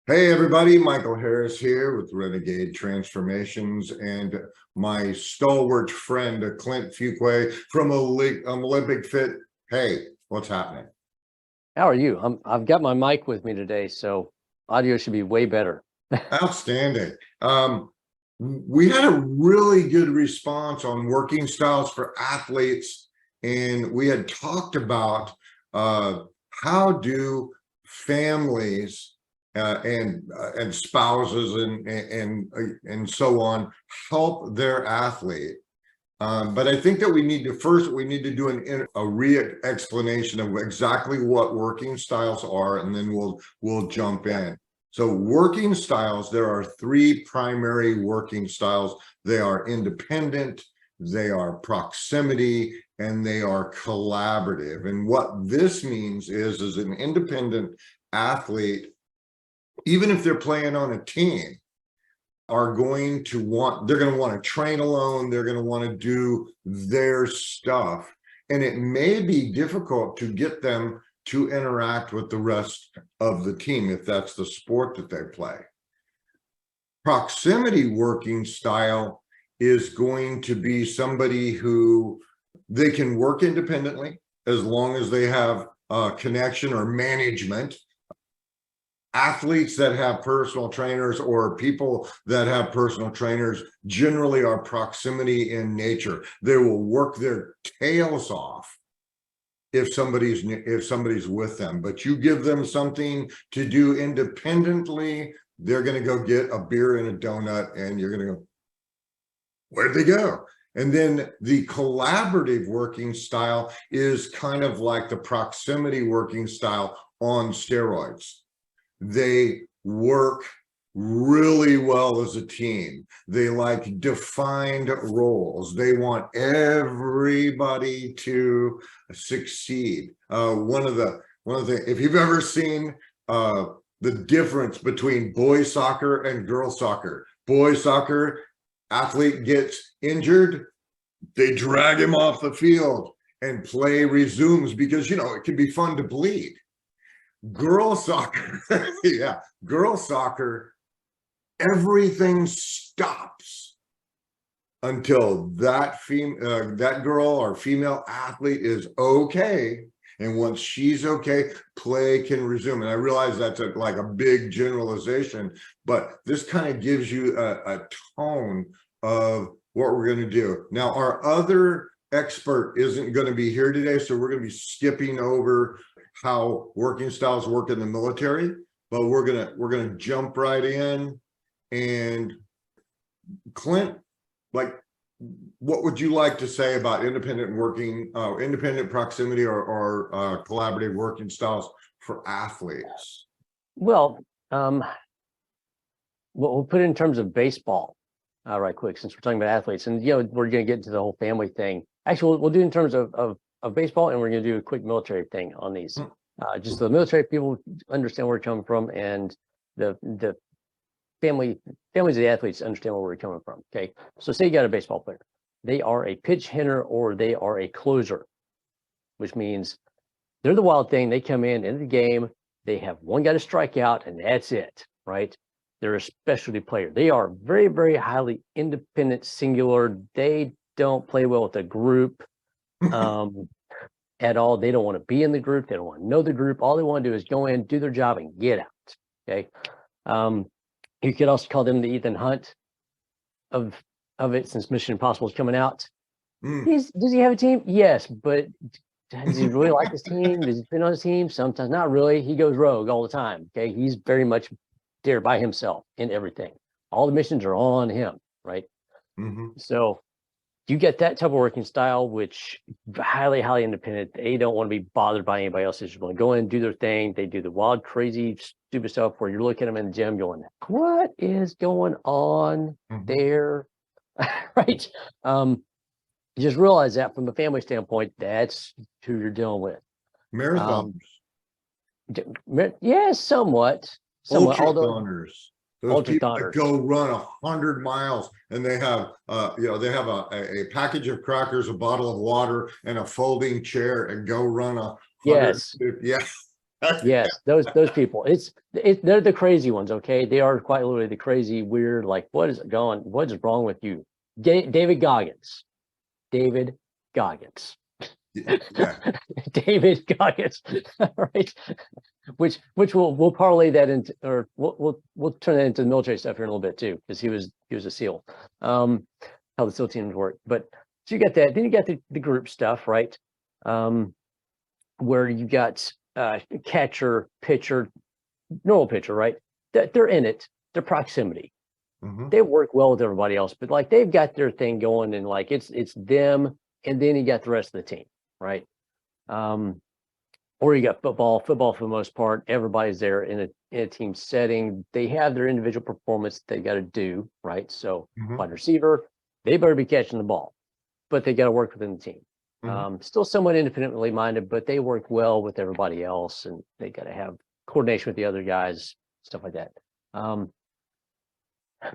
Hey everybody, Michael Harris here with Renegade Transformations and my stalwart friend Clint Fuqua from Olympic Fit. Hey, what's happening? How are you? I've got my mic with me today, so audio should be way better. Outstanding. We had a really good response on working styles for athletes, and we had talked about how do families and spouses and so on help their athlete. But I think that we need to do a re-explanation of exactly what working styles are, and then we'll jump in. So working styles, there are three primary working styles. They are independent, they are proximity, and they are collaborative. And what this means is an independent athlete, even if they're playing on a team, they're going to want to train alone. They're going to want to do their stuff. And it may be difficult to get them to interact with the rest of the team if that's the sport that they play. Proximity working style is going to be somebody who they can work independently as long as they have connection or management. Athletes that have personal trainers or people that have personal trainers generally are proximity in nature. They will work their tails off if somebody's with them, but you give them something to do independently, they're going to go get a beer and a donut, and you're going to go, where'd they go? And then the collaborative working style is kind of like the proximity working style on steroids. They work really well as a team. They like defined roles. They want everybody to succeed. If you've ever seen the difference between boys soccer and girls soccer, boys soccer, athlete gets injured, they drag him off the field and play resumes because, it can be fun to bleed. Girls soccer, yeah, girls soccer, everything stops until that girl or female athlete is okay, and once she's okay, play can resume. And I realize that's like a big generalization, but this kind of gives you a tone of what we're going to do. Now, our other expert isn't going to be here today, so we're going to be skipping over how working styles work in the military, but we're gonna jump right in. And Clint, like, what would you like to say about independent proximity or collaborative working styles for athletes? Well, we'll put it in terms of baseball, right quick, since we're talking about athletes, and we're going to get into the whole family thing. Actually, we'll do it in terms of baseball, and we're going to do a quick military thing on these. Just so the military people understand where we're coming from, and the families of the athletes understand where we're coming from. Okay, so say you got a baseball player, they are a pitch hitter or they are a closer, which means they're the wild thing. They come into the game, they have one guy to strike out, and that's it, right? They're a specialty player. They are very, very highly independent, singular. They don't play well with a group at all. They don't want to be in the group. They don't want to know the group. All they want to do is go in, do their job, and get out. Okay. You could also call them the Ethan Hunt of it, since Mission Impossible is coming out. Does he have a team? Yes, but does he really like his team? Does he fit on his team? Sometimes not really. He goes rogue all the time. Okay, he's very much there by himself in everything. All the missions are on him, right? So you get that type of working style, which highly, highly independent. They don't want to be bothered by anybody else. They just want to go in and do their thing. They do the wild, crazy, stupid stuff where you're looking at them in the gym going, what is going on there? Right. You just realize that from a family standpoint, that's who you're dealing with. Marathons. Yeah, somewhat. Ultrathoners. Those people that Ultrathoners go run 100 miles, and they have a package of crackers, a bottle of water, and a folding chair, and go run 100. Yes. Yeah. Yes, those people. They're the crazy ones. Okay, they are quite literally the crazy, weird. Like, what is going? What is wrong with you, David Goggins? David Goggins. Yeah. David Goggins. Right. Which we'll parlay that into, or we'll turn that into the military stuff here in a little bit too, because he was a SEAL. How the SEAL teams work. But so you got that. Then you got the group stuff, right? Where you got catcher, pitcher, normal pitcher, right? They're in it. Their proximity. Mhm. They work well with everybody else, but like they've got their thing going, and like it's them, and then you got the rest of the team, right? Or you got football for the most part. Everybody's there in a team setting. They have their individual performance they got to do, right? So Mhm. wide receiver, they better be catching the ball, but they got to work within the team. Mhm. Still somewhat independently minded, but they work well with everybody else, and they got to have coordination with the other guys, stuff like that.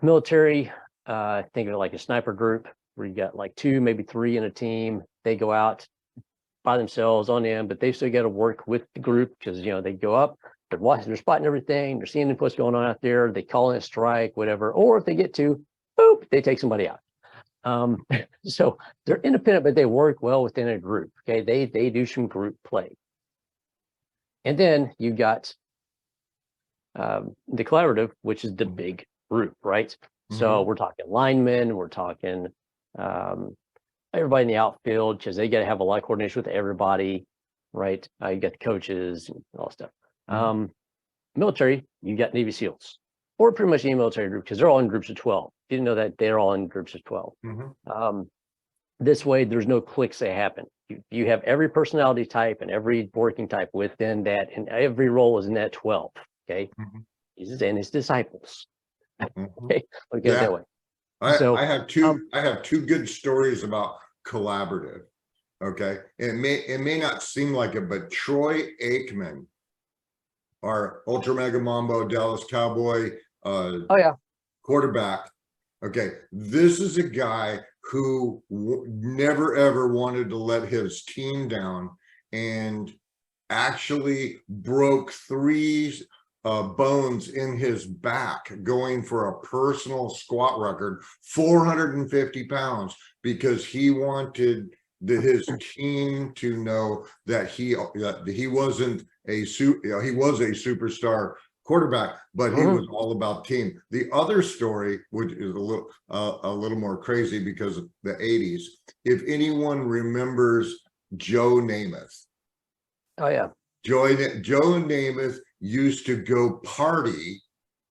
Military, think of it like a sniper group where you got like 2, maybe 3 in a team. They go out by themselves on end, but they still got to work with the group because they go up, they're watching, they're spotting everything, they're seeing what's going on out there, they call in a strike, whatever. Or if they get to, boop, they take somebody out. So they're independent, but they work well within a group. Okay, they do some group play. And then you got the collaborative, which is the big group, right? So we're talking linemen, we're talking everybody in the outfield, because they got to have a lot of coordination with everybody, right? You got the coaches and all that stuff. Military, you got Navy SEALs, or pretty much any military group, because they're all in groups of 12. You didn't know that they're all in groups of 12. This way, there's no cliques that happen. You have every personality type and every working type within that, and every role is in that 12. Okay, Jesus and his disciples. Okay, look at it that way. So I have two good stories about collaborative. Okay. It may not seem like it, but Troy Aikman, our Ultra Mega Mambo Dallas Cowboy oh yeah, quarterback. Okay. This is a guy who never ever wanted to let his team down, and actually broke 3 bones in his back going for a personal squat record, 450 pounds, because he wanted his team to know that he wasn't he was a superstar quarterback, but he was all about team. The other story, which is a little more crazy because of the 80s, if anyone remembers Joe Namath. oh yeah, Joe Namath used to go party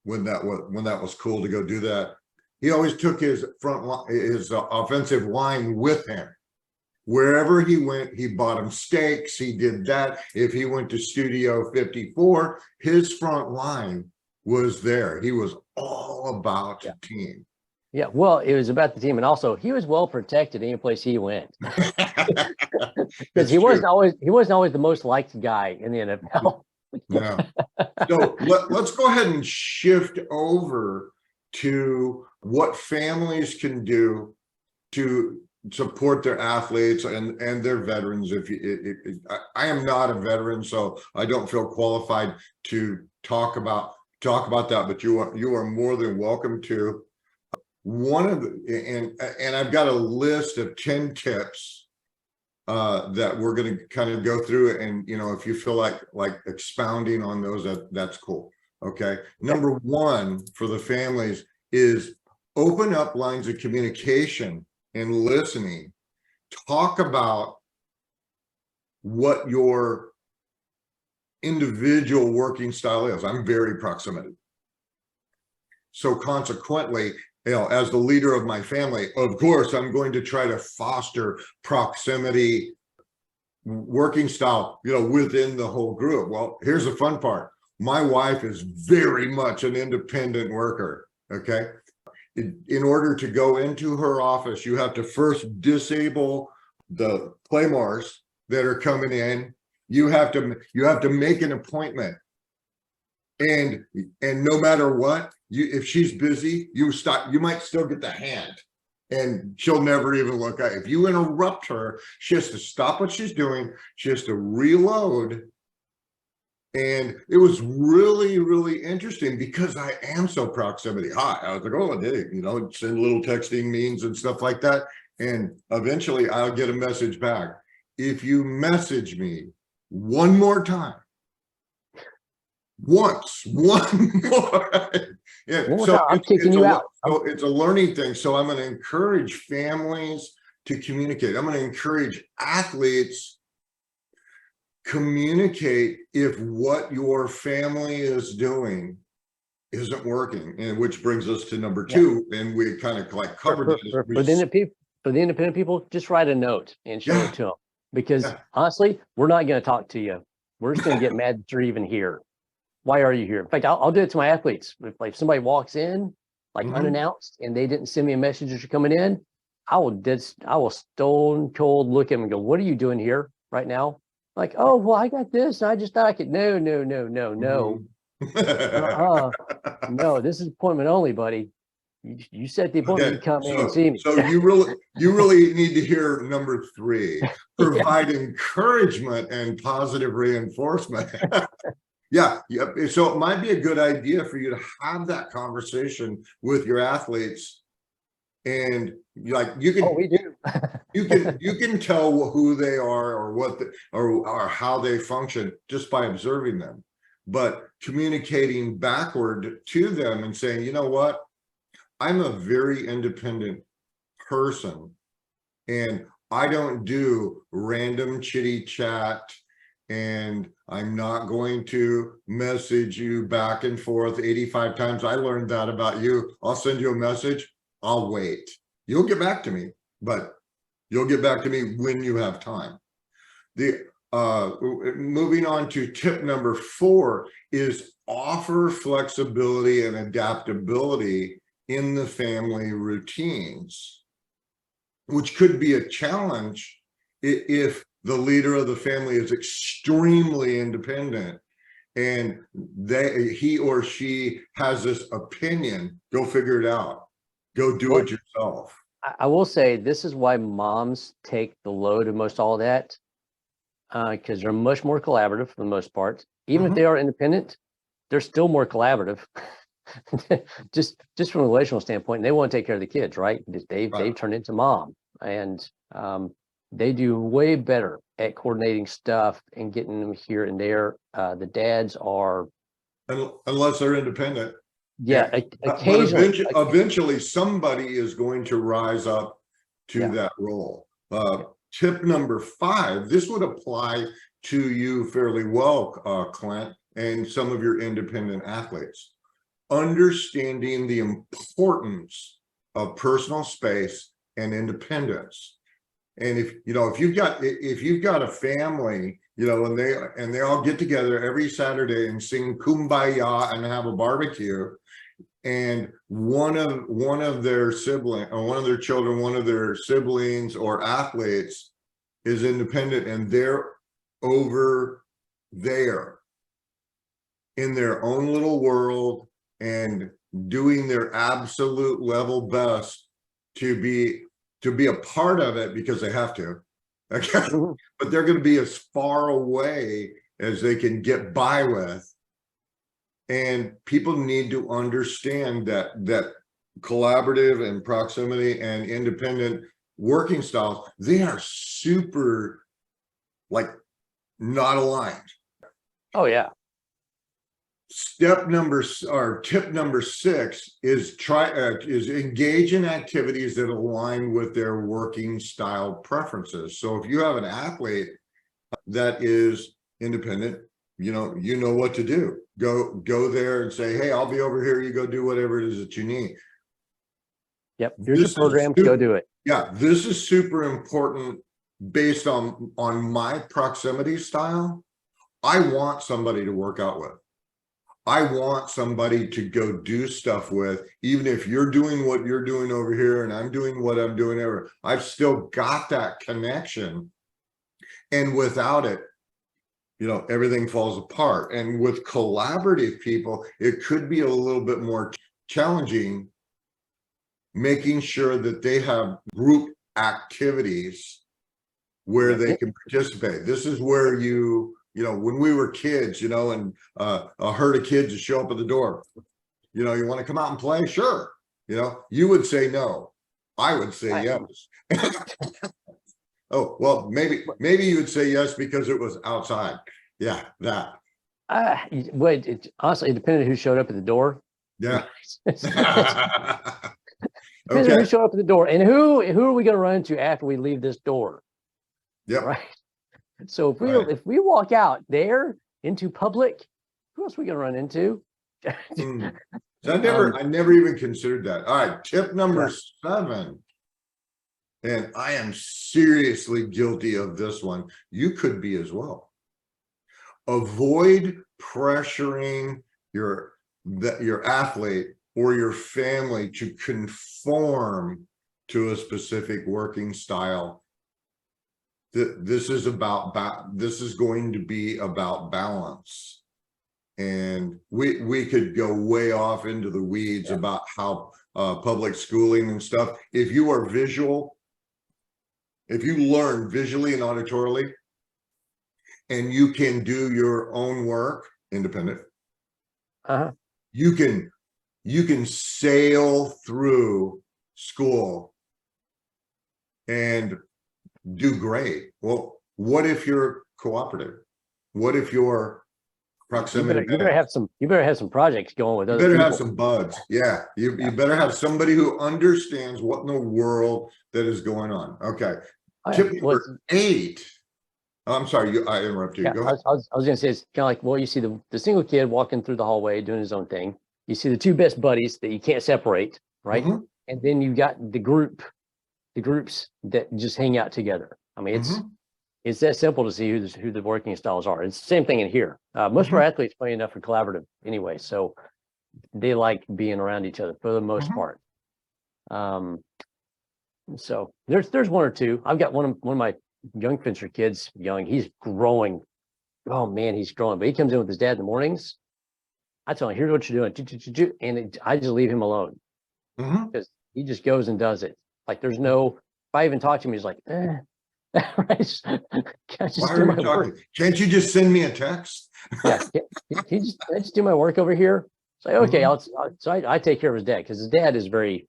when that was cool to go do that. He always took his offensive line with him. Wherever he went, he bought him steaks. He did that. If he went to Studio 54, his front line was there. He was all about team. yeah. Well, it was about the team, and also he was well protected any place he went, because he wasn't always the most liked guy in the NFL. Yeah. So let's go ahead and shift over to what families can do to support their athletes and their veterans. I am not a veteran, so I don't feel qualified to talk about that, but you are more than welcome to. One of the, and I've got a list of 10 tips that we're going to kind of go through, and if you feel like expounding on those, that's cool. Okay. Number 1 for the families is open up lines of communication and listening. Talk about what your individual working style is. I'm very proximity. So consequently, as the leader of my family, of course, I'm going to try to foster proximity working style, within the whole group. Well, here's the fun part. My wife is very much an independent worker. Okay. In order to go into her office, you have to first disable the claymores that are coming in. You have to make an appointment, and no matter what, if she's busy, you might still get the hand, and she'll never even look at. If you interrupt her, she has to stop what she's doing. She has to reload, And it was really, really interesting because I am so proximity high. I was like, oh, hey, send little texting memes and stuff like that. And eventually I'll get a message back. If you message me one more time, one more. Yeah. One more So time, I'm kicking you out. So it's a learning thing. So I'm going to encourage families to communicate. I'm going to encourage athletes communicate if what your family is doing isn't working, and which brings us to number two, and we kind of like covered For the independent people, just write a note and show it to them, because honestly, we're not going to talk to you. We're just going to get mad that you're even here. Why are you here? In fact, I'll do it to my athletes. If somebody walks in like unannounced and they didn't send me a message as you're coming in, I will stone cold look at them and go, what are you doing here right now? Like, oh, well, I got this. I just thought I could. No. No, this is appointment only, buddy. You set the appointment, you come in and see me. So you really need to hear number 3, provide encouragement and positive reinforcement. Yeah. So it might be a good idea for you to have that conversation with your athletes. And like you can, we do. you can tell who they are or what or how they function just by observing them, but communicating backward to them and saying, you know what, I'm a very independent person and I don't do random chitty chat, and I'm not going to message you back and forth 85 times. I learned that about you. I'll send you a message. I'll wait. You'll get back to me, but you'll get back to me when you have time. Moving on to tip number 4 is offer flexibility and adaptability in the family routines, which could be a challenge if the leader of the family is extremely independent and he or she has this opinion. Go figure it out. Go do it yourself. I will say this is why moms take the load of most all of that, because they're much more collaborative for the most part. Even if they are independent, they're still more collaborative. just from a relational standpoint, and they want to take care of the kids, right? They've turned into mom, and they do way better at coordinating stuff and getting them here and there. The dads are, unless they're independent. Occasionally. Eventually somebody is going to rise up to that role. Tip number 5, this would apply to you fairly well, Clint, and some of your independent athletes. Understanding the importance of personal space and independence. And if you've got a family, and they all get together every Saturday and sing Kumbaya and have a barbecue, and one of their siblings or one of their children, one of their siblings or athletes is independent, and they're over there in their own little world and doing their absolute level best to be a part of it because they have to, okay? But they're going to be as far away as they can get by with. And people need to understand that collaborative and proximity and independent working styles, they are super not aligned. Oh yeah. Tip number 6 is engage in activities that align with their working style preferences. So if you have an athlete that is independent, you know what to do. Go there and say, hey, I'll be over here. You go do whatever it is that you need. Yep. Here's your program. Go do it. Yeah. This is super important based on my proximity style. I want somebody to work out with. I want somebody to go do stuff with, even if you're doing what you're doing over here and I'm doing what I'm doing over. I've still got that connection. And without it, everything falls apart. And with collaborative people, it could be a little bit more challenging, making sure that they have group activities where they can participate. This is where you when we were kids, and a herd of kids would show up at the door. You want to come out and play? Sure. You would say no. I would say yes. Oh, well, maybe you would say yes because it was outside. Yeah, that. Honestly, it depended on who showed up at the door. Yeah. Depends on Okay. who showed up at the door and who are we going to run into after we leave this door? Yep. Right. So Right. if we walk out there into public, who else are we going to run into? So I never even considered that. All right, tip number 7. And I am seriously guilty of this one. You could be as well. Avoid pressuring your athlete or your family to conform to a specific working style. This is going to be about balance. And we could go way off into the weeds about how public schooling and stuff. If you are visual, if you learn visually and auditorily, and you can do your own work independent, you can sail through school and do great. Well, what if you're cooperative? What if you're proximity? You better have some projects going with other people. You better people. have some buds. Yeah. You better have somebody who understands what in the world that is going on. Okay. Tip number 8. I'm sorry, I interrupted you. Yeah, Go ahead. I was going to say, it's kind of like, well, you see the single kid walking through the hallway doing his own thing. You see the two best buddies that you can't separate, right? And then you got the groups that just hang out together. I mean, it's that simple to see who the working styles are. It's the same thing in here. Most of our athletes, funny enough, are collaborative anyway, so they like being around each other for the most part. So there's one or two. I've got one of my young fencer kids, he's growing. Oh man, he's growing. But he comes in with his dad in the mornings. I tell him, here's what you're doing. And I just leave him alone. Because he just goes and does it. Like there's no, if I even talk to him, he's like, Why are you talking? Can't you just send me a text? Yeah. Can I just do my work over here? It's like, okay, so I take care of his dad because his dad is very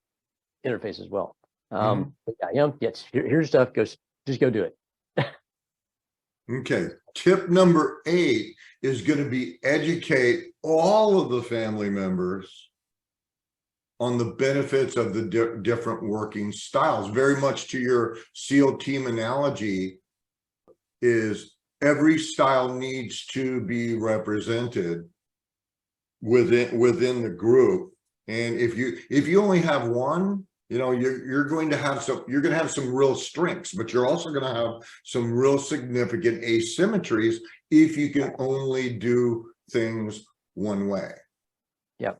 interface as well. But yeah, here's stuff, just go do it. Okay. Tip number 8 is going to be educate all of the family members on the benefits of the different working styles. Very much to your SEAL team analogy, is every style needs to be represented within the group. And if you only have one, you're going to have some real strengths, but you're also going to have some real significant asymmetries if you can only do things one way. Yep.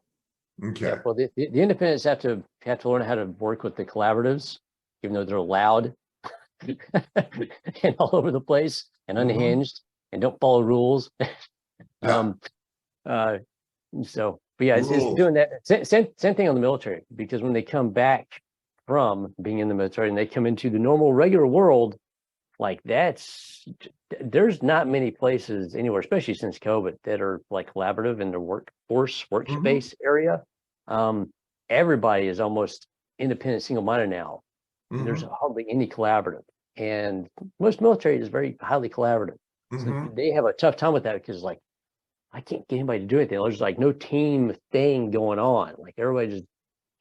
Okay. Yeah, well, the independents have to learn how to work with the collaboratives, even though they're loud and all over the place and unhinged and don't follow rules. But yeah, it's doing that. Same thing on the military, because when they come back from being in the military and they come into the normal, regular world, like there's not many places anywhere, especially since COVID, that are like collaborative in their workspace area. Everybody is almost independent, single-minded now. There's hardly any collaborative, and most military is very highly collaborative. So they have a tough time with that because like, I can't get anybody to do anything. There's like no team thing going on. Like everybody just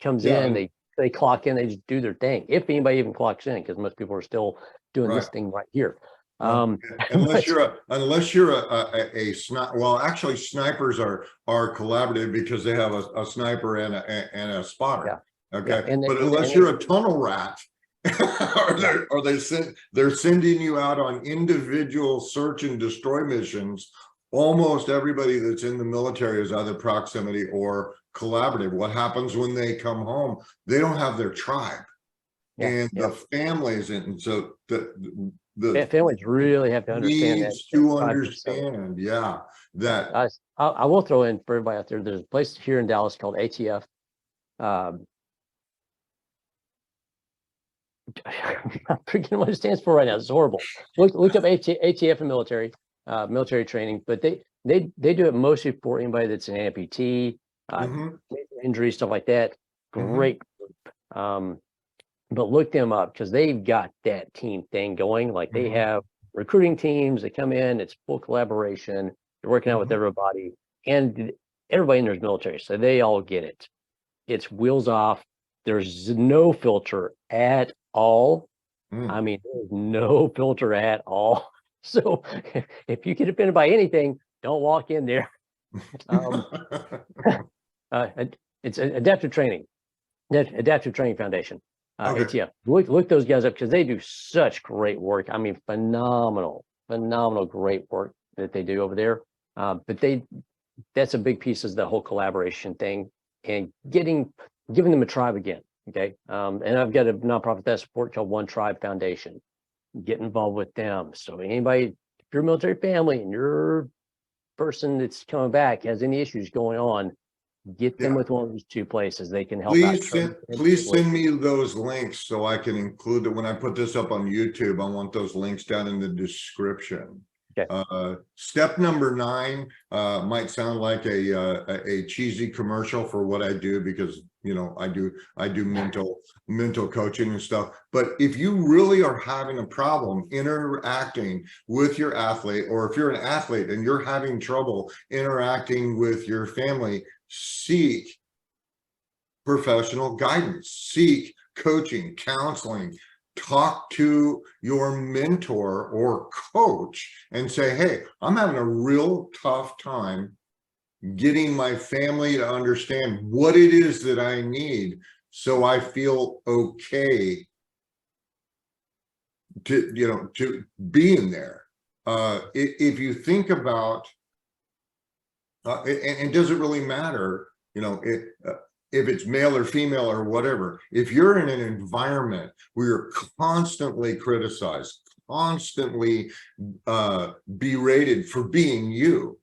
comes in, they clock in, they just do their thing. If anybody even clocks in, because most people are still doing this thing right here. Unless you're a sniper. Well, actually, snipers are collaborative because they have a sniper and a spotter. Yeah. Okay, but unless you're a tunnel rat, they're sending you out on individual search and destroy missions. Almost everybody that's in the military is either proximity or collaborative. What happens when they come home? They don't have their tribe, and the families, and so the families really have to understand that. That I will throw in for everybody out there. There's a place here in Dallas called ATF. I forget what it stands for right now. It's horrible. Look up ATF in military. military training, but they do it mostly for anybody that's an amputee, Mhm. injury, stuff like that. Mhm. Great group. But look them up because they've got that team thing going. Like they Mhm. have recruiting teams that come in, it's full collaboration. They're working out with Mhm. everybody, and everybody in there's military, so they all get it. It's wheels off. There's no filter at all. I Mm. mean, there's no filter at all. So if you get offended by anything, don't walk in there. Um, it's adaptive training. Adaptive Training Foundation. Okay. ATF. Look those guys up because they do such great work. I mean, phenomenal, great work that they do over there. But that's a big piece of the whole collaboration thing and giving them a tribe again. Okay. And I've got a nonprofit that I support called One Tribe Foundation. Get involved with them. So anybody, if you're a military family and your person that's coming back has any issues going on, get them Yeah. with one of these two places. They can help out. Please send me those links so I can include it when I put this up on YouTube. I want those links down in the description. Okay. Step number 9 might sound like a cheesy commercial for what I do, because I do mental coaching and stuff. But if you really are having a problem interacting with your athlete, or if you're an athlete and you're having trouble interacting with your family, seek professional guidance, seek coaching, counseling, talk to your mentor or coach and say, hey, I'm having a real tough time getting my family to understand what it is that I need so I feel okay to being there. If you think about, and does it really matter, if it's male or female or whatever, if you're in an environment where you're constantly criticized, constantly berated for being you,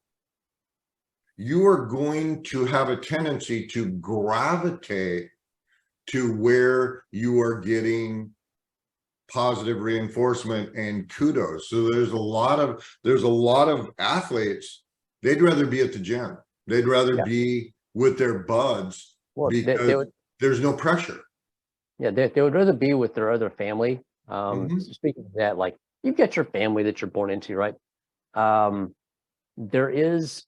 you are going to have a tendency to gravitate to where you are getting positive reinforcement and kudos. So there's a lot of athletes, they'd rather be at the gym. They'd rather be with their buds because there's no pressure. Yeah, they would rather be with their other family. Mhm. Speaking of that, like you've got your family that you're born into, right? There is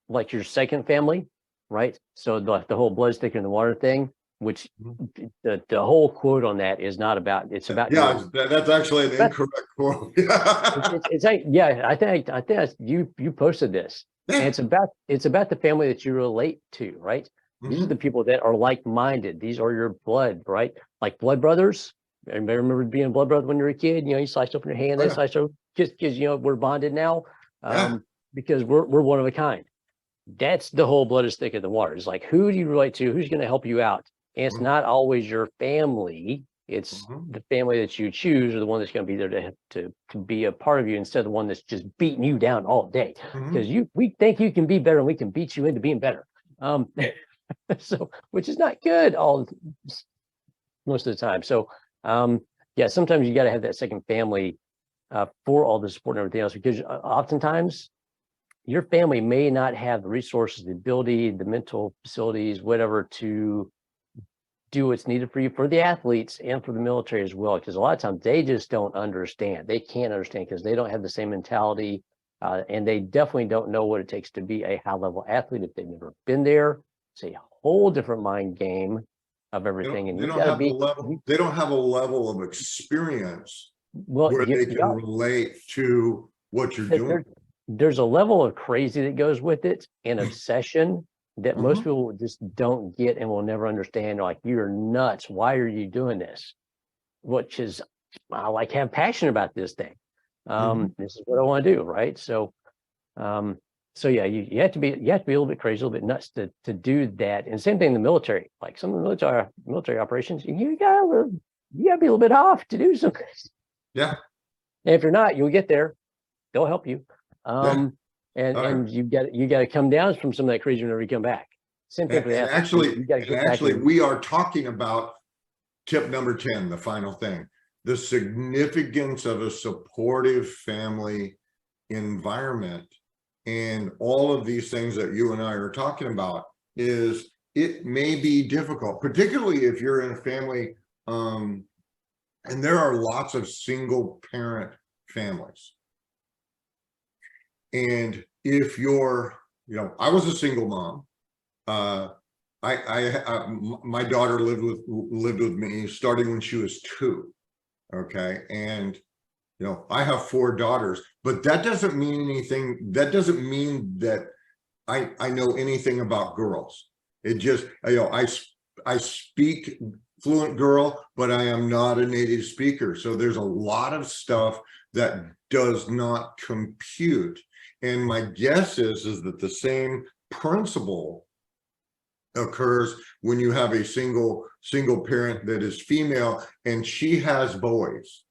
like your second family, right? So the whole blood thicker than the water thing, which the whole quote on that is not about. It's about That's actually an incorrect quote. it's like, yeah, I think you posted this. And it's about the family that you relate to, right? These are the people that are like-minded. These are your blood, right? Like blood brothers. Everybody remember being a blood brother when you were a kid? You sliced open your hand, they sliced open, just because we're bonded now. Because we're one of a kind. That's the whole blood is thicker than water. It's like, who do you relate to? Who's going to help you out? And it's not always your family. It's the family that you choose, or the one that's going to be there to be a part of you, instead of the one that's just beating you down all day. Because we think you can be better, and we can beat you into being better. So, which is not good most of the time. So, yeah, sometimes you got to have that second family for all the support and everything else, because oftentimes your family may not have the resources, the ability, the mental facilities, whatever, to do what's needed for you, for the athletes and for the military as well. Because a lot of times they just don't understand. They can't understand because they don't have the same mentality, and they definitely don't know what it takes to be a high-level athlete if they've never been there. It's a whole different mind game of everything, and they don't have a level of experience where they can relate to what you're doing. There's a level of crazy that goes with it, and obsession that most people just don't get and will never understand. Like, you're nuts. Why are you doing this? Which is, I like have passion about this thing. This is what I want to do, right? So, yeah, you have to be a little bit crazy, a little bit nuts to do that. And same thing in the military. Like some of the military operations, you gotta be a little bit off to do some. Yeah. And if you're not, you'll get there. They'll help you. And you got to come down from some of that crazy whenever you come back. Same thing for the actually, we are talking about tip number 10, the final thing, the significance of a supportive family environment and all of these things that you and I are talking about is it may be difficult, particularly if you're in a family, and there are lots of single parent families. And if you're, I was a single mom. My daughter lived with me starting when she was 2. Okay. And, I have 4 daughters, but that doesn't mean anything. That doesn't mean that I know anything about girls. It just, I speak fluent girl, but I am not a native speaker. So there's a lot of stuff that does not compute. And my guess is that the same principle occurs when you have a single parent that is female and she has boys.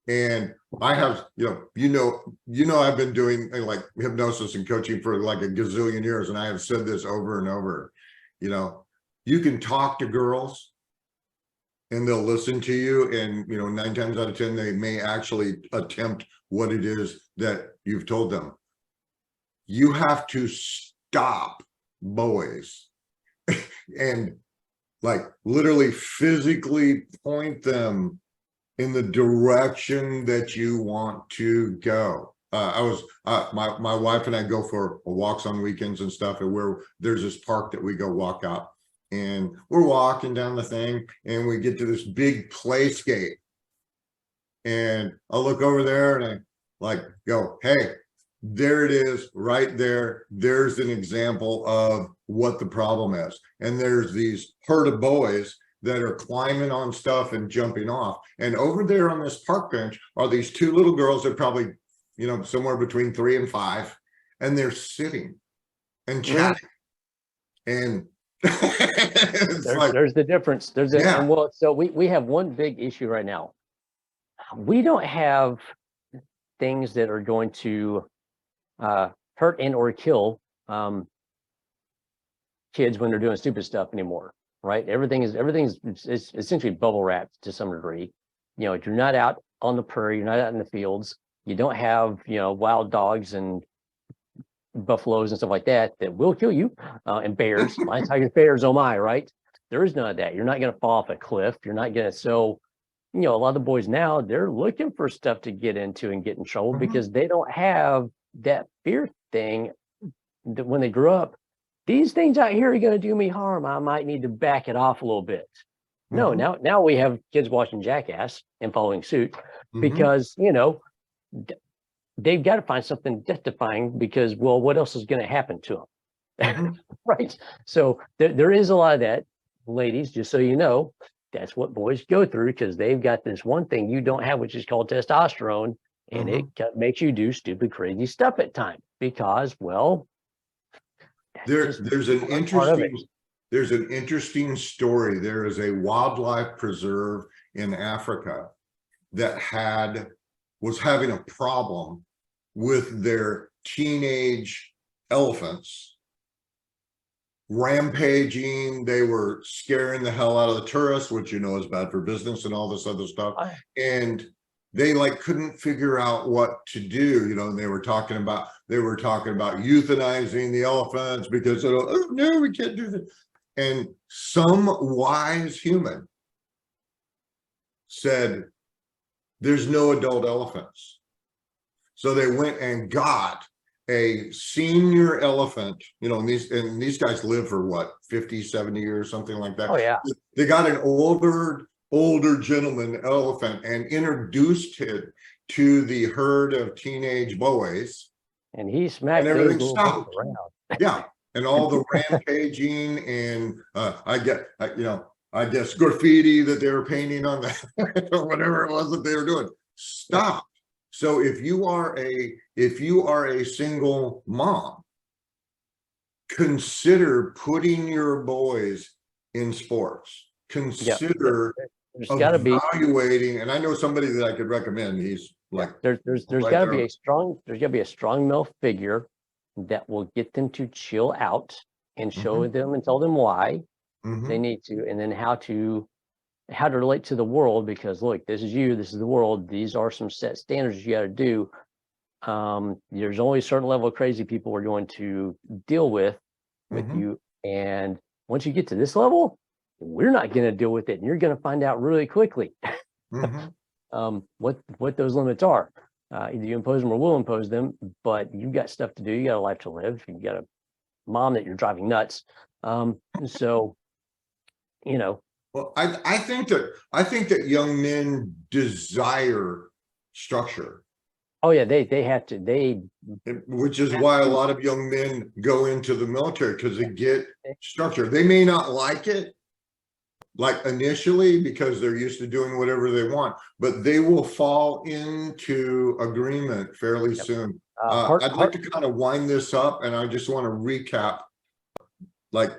And I have, I've been doing like hypnosis and coaching for like a gazillion years, and I have said this over and over. You can talk to girls and they'll listen to you, and 9 times out of 10 they may actually attempt what it is that you've told them. You have to stop boys and like literally physically point them in the direction that you want to go. My wife and I go for walks on weekends and stuff, and where there's this park that we go walk out, and we're walking down the thing and we get to this big playscape, and I look over there and I like go, hey, there it is right there. There's an example of what the problem is. And there's these herd of boys that are climbing on stuff and jumping off. And over there on this park bench are these 2 little girls that are probably, somewhere between 3 and 5. And they're sitting and chatting. And there's the difference. And well, so we have one big issue right now. We don't have things that are going to hurt and or kill kids when they're doing stupid stuff anymore, right? Everything's essentially bubble wrapped to some degree. You're not out on the prairie, you're not out in the fields, you don't have wild dogs and buffaloes and stuff like that will kill you, and bears, lions, tigers, bears, oh my, right? There is none of that. You're not going to fall off a cliff. You're not going to. So a lot of the boys now, they're looking for stuff to get into and get in trouble because they don't have that fear thing that when they grow up, these things out here are going to do me harm. I might need to back it off a little bit. No, now we have kids watching Jackass and following suit because, they've got to find something death-defying because, well, what else is going to happen to them? Right. So there is a lot of that, ladies, just so you know, that's what boys go through because they've got this one thing you don't have, which is called testosterone. And it makes you do stupid, crazy stuff at times because, well, there's an interesting story. There is a wildlife preserve in Africa that was having a problem with their teenage elephants rampaging. They were scaring the hell out of the tourists, which is bad for business and all this other stuff. And they couldn't figure out what to do, and they were talking about euthanizing the elephants because oh no, we can't do that. And some wise human said, there's no adult elephants. So they went and got a senior elephant, and these guys live for what, 50, 70 years, something like that. Oh yeah. They got an older gentleman elephant and introduced it to the herd of teenage boys, and he smacked and everything stopped around. Yeah, and all the rampaging and I guess graffiti that they were painting on that or whatever it was that they were doing stopped. So if you are a single mom, consider putting your boys in sports. Consider there's got to be evaluating, and I know somebody that I could recommend. He's like there's got to be a strong male figure that will get them to chill out and show them and tell them why they need to, and then how to relate to the world, because look, this is you, this is the world, these are some set standards you got to do. There's only a certain level of crazy people we're going to deal with Mhm. you. And once you get to this level, we're not going to deal with it. And you're going to find out really quickly Mhm. what those limits are. Either you impose them or we'll impose them, but you've got stuff to do. You got a life to live. You got a mom that you're driving nuts. So, you know, Well, I think that young men desire structure, oh yeah, they have to, which is why a lot of young men go into the military, because they get structure. They may not like it, like initially, because they're used to doing whatever they want, but they will fall into agreement fairly soon. I'd like to kind of wind this up, and I just want to recap, like,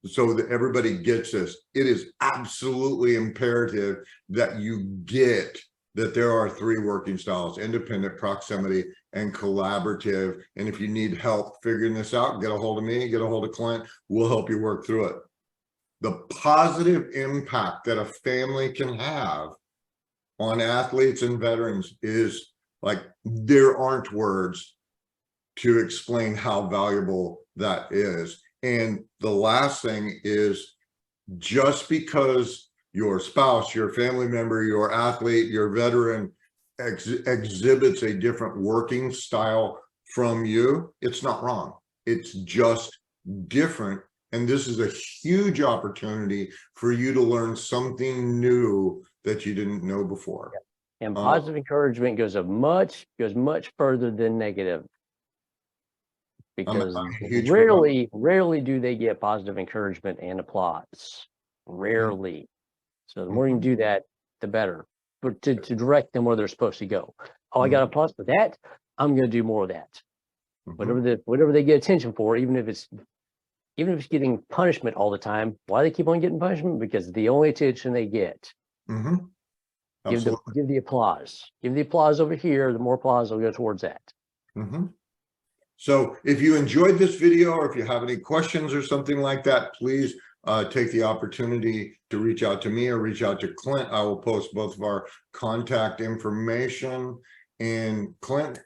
so that everybody gets this. It is absolutely imperative that you get that there are three working styles: independent, proximity, and collaborative. And if you need help figuring this out, get a hold of me, get a hold of Clint. We'll help you work through it. The positive impact that a family can have on athletes and veterans is, like, there aren't words to explain how valuable that is. And the last thing is, just because your spouse, your family member, your athlete, your veteran exhibits a different working style from you, it's not wrong. It's just different. And this is a huge opportunity for you to learn something new that you didn't know before. and positive encouragement goes much further than negative. Because rarely do they get positive encouragement and applause. Rarely. So the more you can do that, the better. But to direct them where they're supposed to go. Oh, I got applause for that. I'm going to do more of that. Whatever they get attention for, even if it's getting punishment all the time. Why they keep on getting punishment? Because the only attention they get. Give the applause. Give the applause over here. The more applause will go towards that. So if you enjoyed this video, or if you have any questions or something like that, please take the opportunity to reach out to me or reach out to Clint. I will post both of our contact information. And Clint,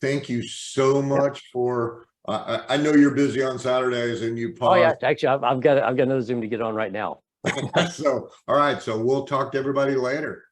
thank you so much for, I know you're busy on Saturdays and you pause. Oh yeah, actually I've got another Zoom to get on right now. So, all right. So we'll talk to everybody later.